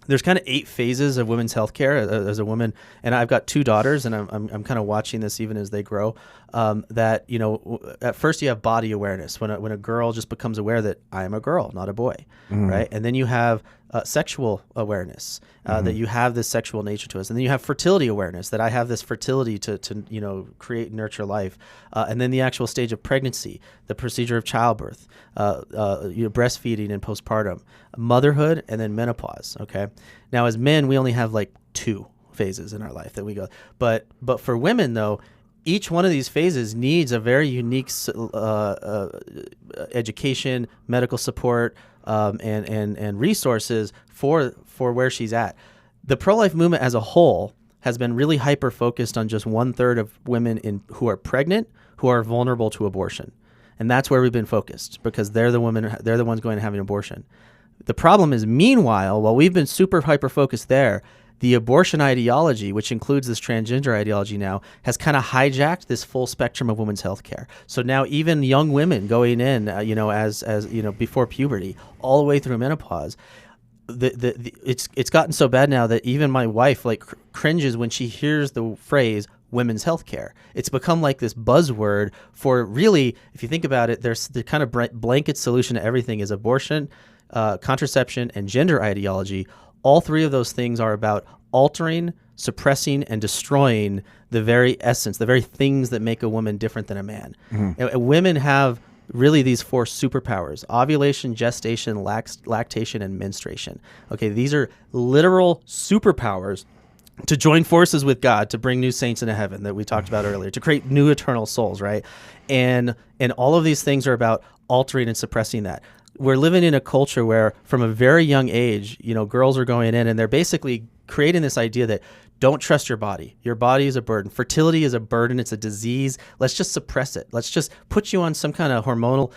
there's kind of 8 phases of women's healthcare as a woman, and I've got 2 daughters, and I'm kind of watching this even as they grow. That at first you have body awareness when a girl just becomes aware that I am a girl, not a boy, right? And then you have sexual awareness, that you have this sexual nature to us, and then you have fertility awareness, that I have this fertility to create and nurture life, and then the actual stage of pregnancy, the procedure of childbirth, breastfeeding and postpartum, motherhood, and then menopause. Okay, now as men we only have like 2 phases in our life that we go, but for women though, each one of these phases needs a very unique education, medical support, and resources for where she's at. The pro-life movement as a whole has been really hyper-focused on just 1/3 of women who are pregnant, who are vulnerable to abortion. And that's where we've been focused, because they're the ones going to have an abortion. The problem is, meanwhile, while we've been super hyper-focused there, the abortion ideology, which includes this transgender ideology now, has kind of hijacked this full spectrum of women's health care. So now even young women going in, as before puberty, all the way through menopause, it's gotten so bad now that even my wife cringes when she hears the phrase women's health care. It's become like this buzzword for, really, if you think about it, there's the kind of blanket solution to everything is abortion, contraception, and gender ideology. All 3 of those things are about altering, suppressing, and destroying the very essence, the very things that make a woman different than a man. And women have really these 4 superpowers: ovulation, gestation, lactation, and menstruation. Okay, these are literal superpowers to join forces with God to bring new saints into heaven that we talked about earlier, to create new eternal souls, right? And all of these things are about altering and suppressing that. We're living in a culture where from a very young age, girls are going in and they're basically creating this idea that don't trust your body. Your body is a burden. Fertility is a burden. It's a disease. Let's just suppress it. Let's just put you on some kind of hormonal,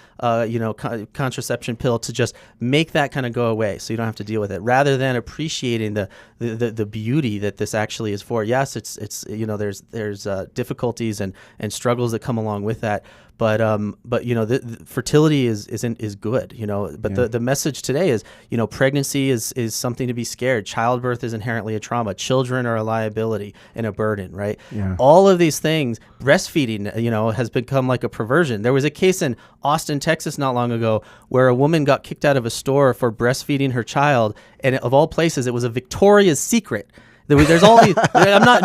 contraception pill to just make that kind of go away, so you don't have to deal with it. Rather than appreciating the beauty that this actually is for. Yes, it's there's difficulties and struggles that come along with that. But the fertility is good, But the message today is, pregnancy is something to be scared. Childbirth is inherently a trauma. Children are a liability and a burden, right? Yeah. All of these things, breastfeeding, has become like a perversion. There was a case in Austin, Texas, not long ago, where a woman got kicked out of a store for breastfeeding her child, and of all places, it was a Victoria's Secret. There's all these.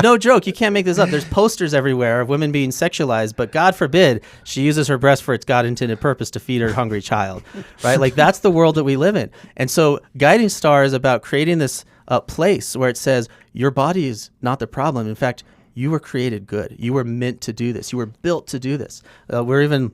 No joke. You can't make this up. There's posters everywhere of women being sexualized, but God forbid she uses her breast for its God intended purpose to feed her hungry child, right? Like, that's the world that we live in. And so Guiding Star is about creating this place where it says your body is not the problem. In fact, you were created good. You were meant to do this. You were built to do this. We're even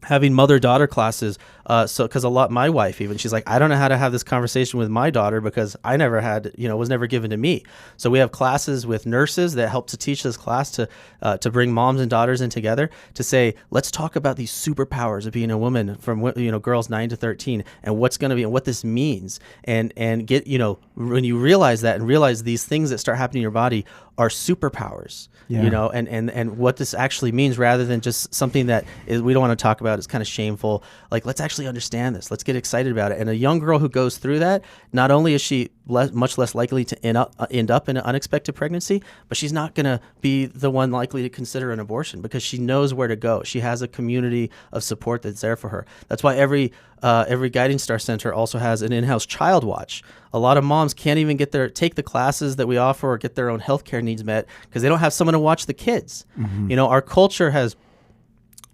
having mother-daughter classes, because my wife even, she's like, I don't know how to have this conversation with my daughter because I never had, was never given to me. So we have classes with nurses that help to teach this class to bring moms and daughters in together to say, let's talk about these superpowers of being a woman from, girls 9 to 13 and what's going to be and what this means. And get, when you realize that and realize these things that start happening in your body are superpowers, and what this actually means, rather than just something that we don't want to talk about. It's kind of shameful. Like, let's actually understand this. Let's get excited about it. And a young girl who goes through that, not only is she much less likely to end up in an unexpected pregnancy, but she's not going to be the one likely to consider an abortion because she knows where to go. She has a community of support that's there for her. That's why every Guiding Star Center also has an in-house child watch. A lot of moms can't even take the classes that we offer or get their own healthcare needs met because they don't have someone to watch the kids. Mm-hmm. Our culture has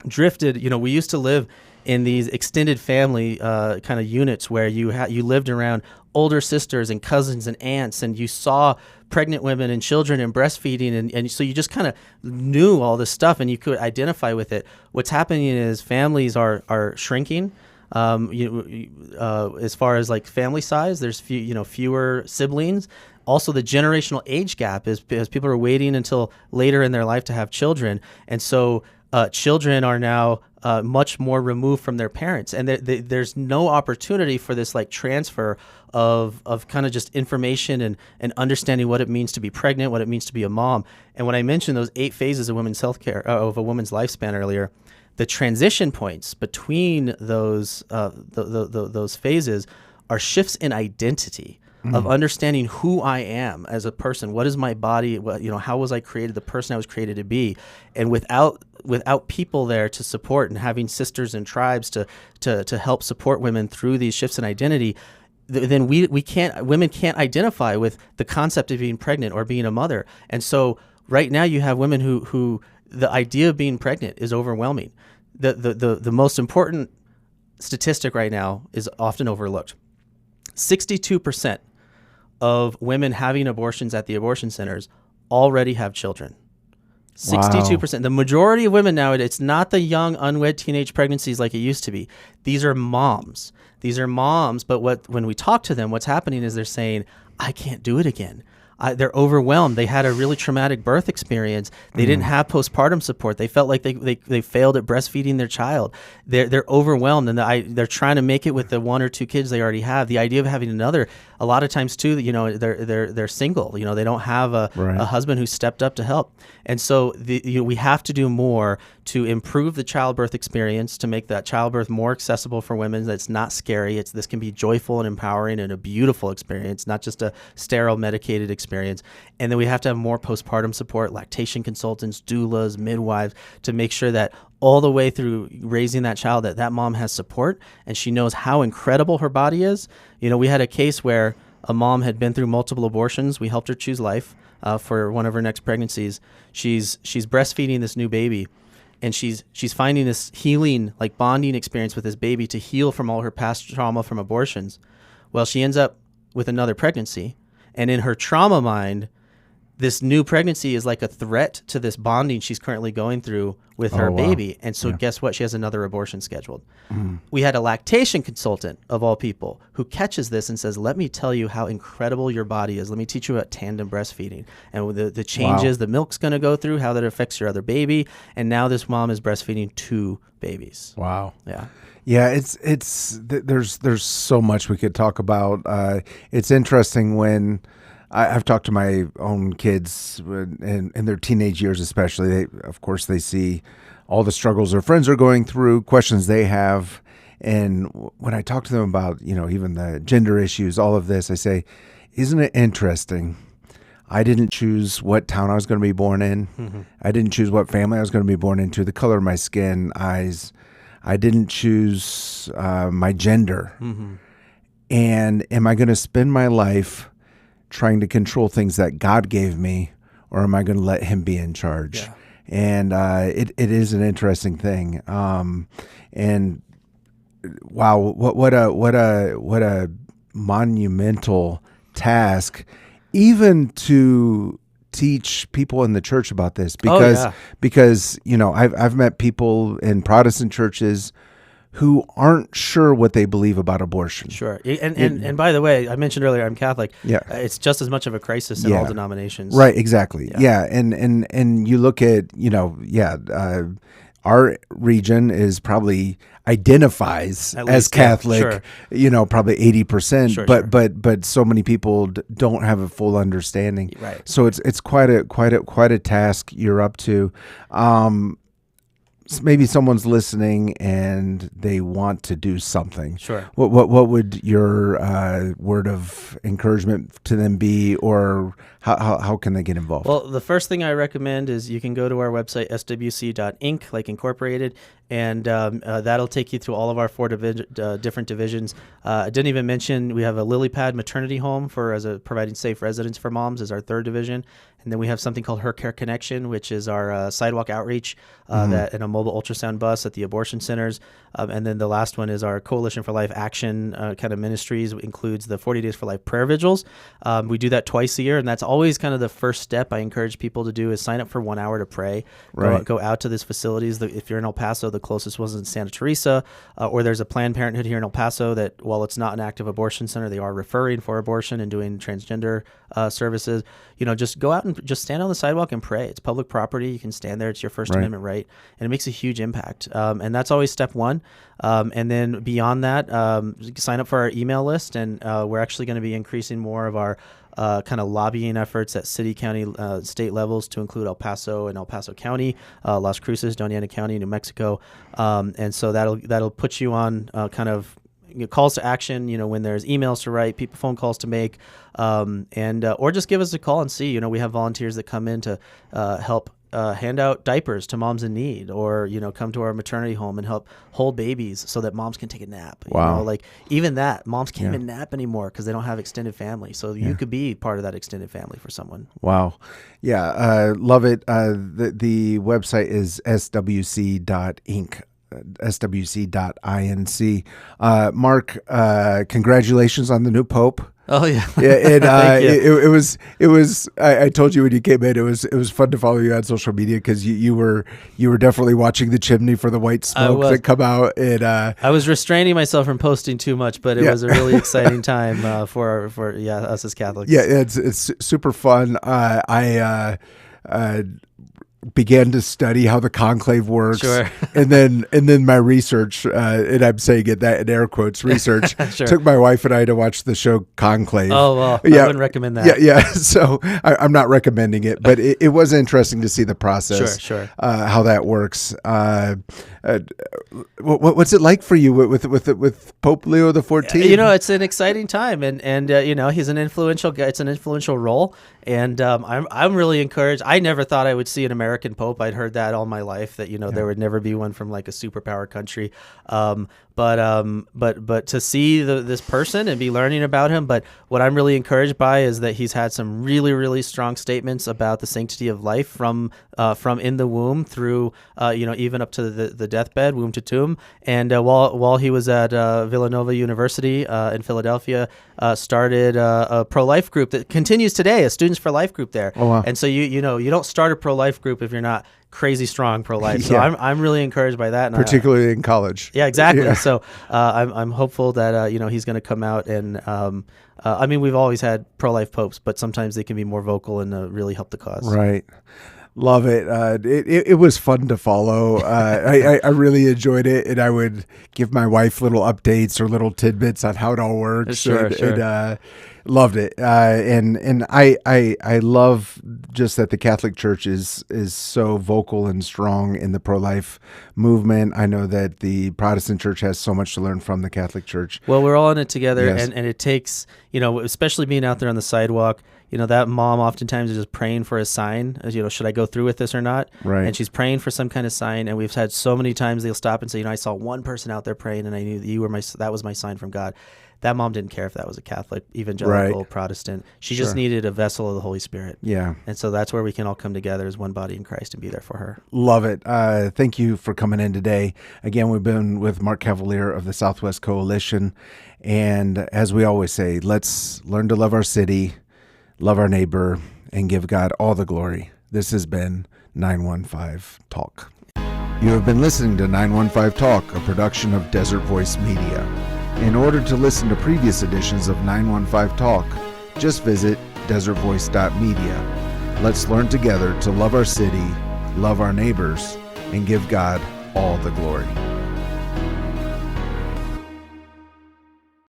drifted. We used to live in these extended family kind of units where you lived around older sisters and cousins and aunts, and you saw pregnant women and children and breastfeeding, and so you just kind of knew all this stuff and you could identify with it. What's happening is families are shrinking. As far as like family size, there's fewer siblings. Also, the generational age gap is because people are waiting until later in their life to have children, and so children are now much more removed from their parents, and there's no opportunity for this like transfer of kind of just information and understanding what it means to be pregnant, what it means to be a mom. And when I mentioned those 8 phases of women's healthcare of a woman's lifespan earlier, the transition points between those phases are shifts in identity. Of understanding who I am as a person. What is my body? How was I created? The person I was created to be. And without people there to support and having sisters and tribes to help support women through these shifts in identity, then women can't identify with the concept of being pregnant or being a mother. And so right now you have women who the idea of being pregnant is overwhelming. The most important statistic right now is often overlooked. 62% of women having abortions at the abortion centers already have children. 62%. Wow. The majority of women now, it's not the young, unwed teenage pregnancies like it used to be. These are moms. But when we talk to them, what's happening is they're saying, I can't do it again. They're overwhelmed. They had a really traumatic birth experience. They didn't have postpartum support. They felt like they failed at breastfeeding their child. They're overwhelmed, and they're trying to make it with the 1 or 2 kids they already have. The idea of having another, a lot of times too, they're single. They don't have a husband who stepped up to help. And so we have to do more to improve the childbirth experience, to make that childbirth more accessible for women. That's not scary. This can be joyful and empowering and a beautiful experience, not just a sterile medicated experience. And then we have to have more postpartum support, lactation consultants, doulas, midwives, to make sure that all the way through raising that child that mom has support and she knows how incredible her body is. We had a case where a mom had been through multiple abortions. We helped her choose life for one of her next pregnancies. She's breastfeeding this new baby, and she's finding this healing, like bonding experience with this baby to heal from all her past trauma from abortions. Well, she ends up with another pregnancy, and in her trauma mind, this new pregnancy is like a threat to this bonding she's currently going through with her wow. baby. And so guess what? She has another abortion scheduled. We had a lactation consultant, of all people, who catches this and says, let me tell you how incredible your body is. Let me teach you about tandem breastfeeding and the changes the milk's going to go through, how that affects your other baby. And now this mom is breastfeeding 2 babies. Wow. Yeah. Yeah, there's so much we could talk about. It's interesting when I've talked to my own kids in their teenage years, especially. Of course, they see all the struggles their friends are going through, questions they have, and when I talk to them about even the gender issues, all of this, I say, isn't it interesting? I didn't choose what town I was going to be born in. Mm-hmm. I didn't choose what family I was going to be born into, the color of my skin, eyes. I didn't choose my gender. Mm-hmm. And am I going to spend my life trying to control things that God gave me, or am I going to let him be in charge? Yeah. And it is an interesting thing. And wow, what a monumental task, even to teach people in the church about this, because I've met people in Protestant churches who aren't sure what they believe about abortion. Sure. And by the way, I mentioned earlier I'm Catholic. Yeah. It's just as much of a crisis in all denominations. Right, exactly. Yeah. And you look at, our region is probably identifies as Catholic, probably 80%, but so many people don't have a full understanding. Right. So it's quite a task you're up to. Maybe someone's listening and they want to do something. Sure. What would your word of encouragement to them be, or how can they get involved? Well, the first thing I recommend is you can go to our website, swc.inc, like incorporated, and that'll take you through all of our 4 different divisions. I didn't even mention we have a lily pad maternity home providing safe residence for moms is our 3rd division. And then we have something called Her Care Connection, which is our sidewalk outreach that in a mobile ultrasound bus at the abortion centers. And then the last one is our Coalition for Life Action kind of ministries, includes the 40 Days for Life prayer vigils. We do that twice a year, and that's always kind of the first step I encourage people to do is sign up for 1 hour to pray. Right. Go out to these facilities. If you're in El Paso, the closest one's in Santa Teresa, or there's a Planned Parenthood here in El Paso that, while it's not an active abortion center, they are referring for abortion and doing transgender services. Just go out and just stand on the sidewalk and pray. It's public property. You can stand there. It's your First Amendment right, and it makes a huge impact. And that's always step 1. And then beyond that, sign up for our email list, and we're actually going to be increasing more of our kind of lobbying efforts at city, county, state levels to include El Paso and El Paso County, Las Cruces, Doña Ana County, New Mexico. And so that'll put you on kind of calls to action, when there's emails to write, phone calls to make, or just give us a call and see. We have volunteers that come in to help hand out diapers to moms in need, or come to our maternity home and help hold babies so that moms can take a nap. Wow. Even that, moms can't even nap anymore because they don't have extended family. So you could be part of that extended family for someone. Wow. Yeah. Love it. The website is swc.inc. swc.inc. Mark, congratulations on the new Pope. Oh yeah, yeah. And it was. I told you when you came in, it was fun to follow you on social media because you were definitely watching the chimney for the white smoke that come out. And I was restraining myself from posting too much, but it was a really exciting time for us as Catholics. Yeah, it's super fun. I began to study how the conclave works, sure. and then my research, and I'm saying it that in air quotes, research sure. took my wife and I to watch the show Conclave. Oh well, I wouldn't recommend that. Yeah. So I'm not recommending it, but it was interesting to see the process, sure. How that works. What's it like for you with Pope Leo XIV? It's an exciting time, and he's an influential guy. It's an influential role, and I'm really encouraged. I never thought I would see an American Pope. I'd heard that all my life that there would never be one from like a superpower country. But to see this person and be learning about him. But what I'm really encouraged by is that he's had some really, really strong statements about the sanctity of life from in the womb through even up to the deathbed, womb to tomb. And while he was at Villanova University in Philadelphia, started a pro-life group that continues today, a Students for Life group there. Oh, wow. And so you don't start a pro-life group group if you're not crazy strong pro-life. So Yeah. I'm really encouraged by that. And Particularly in college. yeah, exactly. Yeah. So I'm hopeful that he's going to come out and I mean, we've always had pro-life popes, but sometimes they can be more vocal and really help the cause. Right. Love it. It was fun to follow. I really enjoyed it, and I would give my wife little updates or little tidbits on how it all works. Sure. And, loved it. And I love just that the Catholic Church is so vocal and strong in the pro-life movement. I know that the Protestant Church has so much to learn from the Catholic Church. Well, we're all in it together, Yes. and it takes, especially being out there on the sidewalk, that mom oftentimes is just praying for a sign, as should I go through with this or not? Right. And she's praying for some kind of sign, and we've had so many times they'll stop and say, I saw one person out there praying, and I knew that was my sign from God. That mom didn't care if that was a Catholic, evangelical, Right. Protestant. She just needed a vessel of the Holy Spirit. Yeah. And so that's where we can all come together as one body in Christ and be there for her. Love it. Thank you for coming in today. Again, we've been with Mark Cavaliere of the Southwest Coalition. And as we always say, let's learn to love our city, love our neighbor, and give God all the glory. This has been 915 Talk. You have been listening to 915 Talk, a production of Desert Voice Media. In order to listen to previous editions of 915 Talk, just visit desertvoice.media. Let's learn together to love our city, love our neighbors, and give God all the glory.